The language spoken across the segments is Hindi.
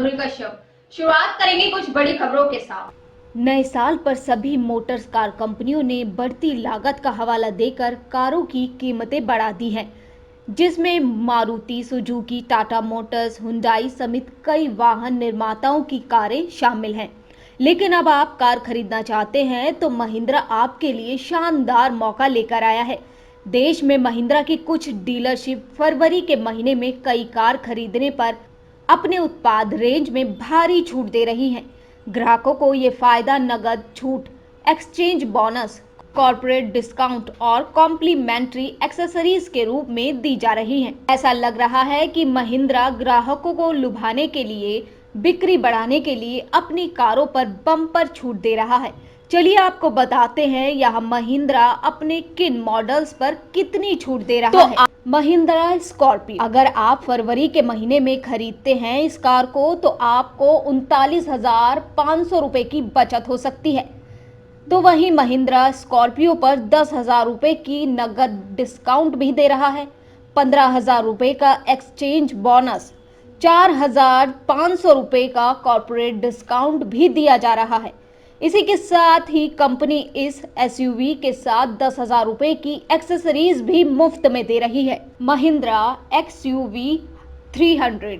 राहुल कश्यप। शुरुआत करेंगे कुछ बड़ी खबरों के साथ। नए साल पर सभी मोटर्स कार कंपनियों ने बढ़ती लागत का हवाला देकर कारों की कीमतें बढ़ा दी हैं, जिसमें Maruti Suzuki, Tata Motors, Hyundai समेत कई वाहन निर्माताओं की कारें शामिल हैं। लेकिन अब आप कार खरीदना चाहते हैं तो महिंद्रा आपके लिए शानदार मौका लेकर आया है। देश में महिंद्रा की कुछ डीलरशिप फरवरी के महीने में कई कार खरीदने पर अपने उत्पाद रेंज में भारी छूट दे रही हैं। ग्राहकों को ये फायदा नगद छूट, एक्सचेंज बोनस, कॉर्पोरेट डिस्काउंट और कॉम्प्लीमेंट्री एक्सेसरीज के रूप में दी जा रही हैं। ऐसा लग रहा है कि महिंद्रा ग्राहकों को लुभाने के लिए, बिक्री बढ़ाने के लिए अपनी कारों पर बम्पर छूट दे रहा है। चलिए आपको बताते हैं यह महिंद्रा अपने किन मॉडल्स पर कितनी छूट दे रहा है। महिंद्रा स्कॉर्पियो, अगर आप फरवरी के महीने में खरीदते हैं इस कार को तो आपको 39,500 रुपए की बचत हो सकती है। तो वहीं महिंद्रा स्कॉर्पियो पर 10,000 रुपए की नगद डिस्काउंट भी दे रहा है, 15,000 रुपए का एक्सचेंज बोनस, 4,500 रुपए का कॉर्पोरेट डिस्काउंट भी दिया जा रहा है। इसी के साथ ही कंपनी इस एसयूवी के साथ 10,000 रुपए की एक्सेसरीज भी मुफ्त में दे रही है। महिंद्रा एक्सयूवी 300,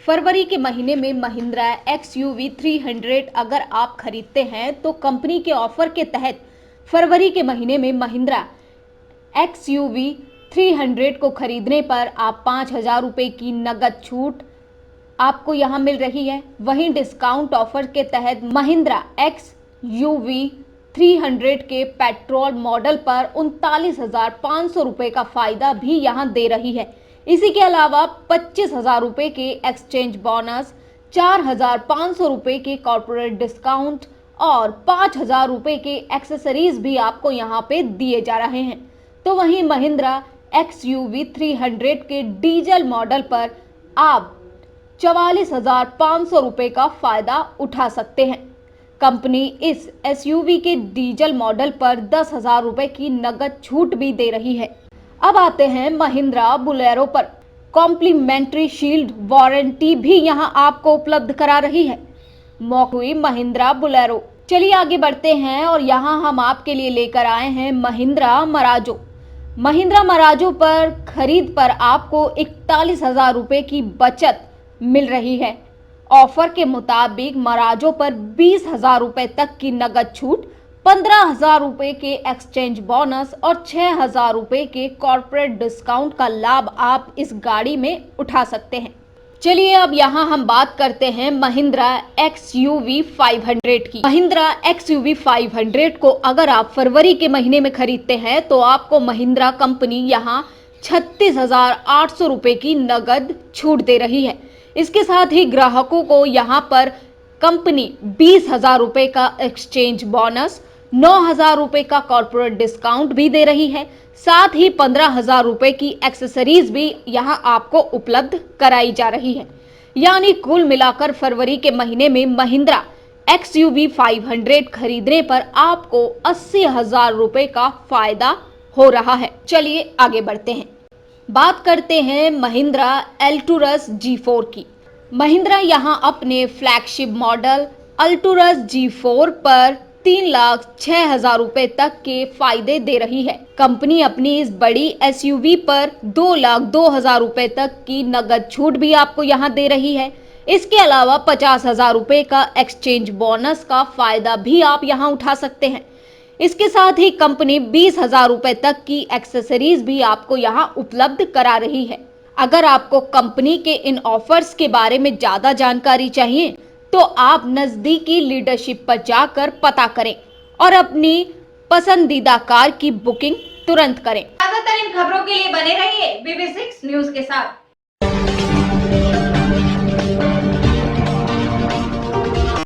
फरवरी के महीने में महिंद्रा एक्सयूवी 300 अगर आप खरीदते हैं तो कंपनी के ऑफर के तहत फरवरी के महीने में महिंद्रा एक्सयूवी 300 को खरीदने पर आप 5,000 रुपए की नगद छूट आपको यहां मिल रही है। वहीं डिस्काउंट ऑफर के तहत महिंद्रा एक्सयूवी 300 के पेट्रोल मॉडल पर 39,500 रुपए का फायदा भी यहां दे रही है। इसी के अलावा 25,000 रुपए के एक्सचेंज बोनस, 4,500 रुपए के कॉर्पोरेट डिस्काउंट और 5,000 रुपए के एक्सेसरीज भी आपको यहां पे दिए जा रहे हैं। तो वहीं महिंद्रा एक्सयूवी 300 के डीजल मॉडल पर आप 44,500 रुपए का फायदा उठा सकते हैं। कंपनी इस एसयूवी के डीजल मॉडल पर 10,000 रुपए की नगद छूट भी दे रही है। अब आते हैं महिंद्रा बुलेरो पर। कॉम्प्लीमेंट्री शील्ड वारंटी भी यहां आपको उपलब्ध करा रही है। हुई महिंद्रा बुलेरो। चलिए आगे बढ़ते हैं और यहां हम आपके लिए लेकर आए हैं महिंद्रा मराजो। महिंद्रा मराजो पर खरीद पर आपको 41,000 रुपए की बचत मिल रही है। ऑफर के मुताबिक मराजो पर 20,000 रुपए तक की नगद छूट, 15,000 रुपए के एक्सचेंज बोनस और 6,000 रुपए के कॉर्पोरेट डिस्काउंट का लाभ आप इस गाड़ी में उठा सकते हैं। चलिए अब यहाँ हम बात करते हैं महिंद्रा एक्सयूवी 500 की। महिंद्रा एक्सयूवी 500 को अगर आप फरवरी के महीने में खरीदते हैं तो आपको महिंद्रा कंपनी यहाँ 36,800 रुपए की नगद छूट दे रही है। इसके साथ ही ग्राहकों को यहाँ पर कंपनी 20,000 रुपए का एक्सचेंज बोनस, 9,000 रुपए का कॉर्पोरेट डिस्काउंट भी दे रही है। साथ ही 15,000 रुपए की एक्सेसरीज भी यहाँ आपको उपलब्ध कराई जा रही है। यानी कुल मिलाकर फरवरी के महीने में महिंद्रा एक्सयूवी 500 खरीदने पर आपको 80,000 रुपए का फायदा हो रहा है। चलिए आगे बढ़ते हैं, बात करते हैं महिंद्रा अल्टूरस G4 की। महिंद्रा यहां अपने फ्लैगशिप मॉडल अल्टूरस G4 पर 3,06,000 रुपए तक के फायदे दे रही है। कंपनी अपनी इस बड़ी एसयूवी पर 2,02,000 रुपए तक की नगद छूट भी आपको यहां दे रही है। इसके अलावा 50,000 रुपए का एक्सचेंज बोनस का फायदा भी आप यहां उठा सकते हैं। इसके साथ ही कंपनी 20,000 रुपए तक की एक्सेसरीज भी आपको यहां उपलब्ध करा रही है। अगर आपको कंपनी के इन ऑफर्स के बारे में ज्यादा जानकारी चाहिए तो आप नजदीकी लीडरशिप पर जाकर पता करें और अपनी पसंदीदा कार की बुकिंग तुरंत करें। ज्यादातर इन खबरों के लिए बने रहिए BB6 न्यूज के साथ।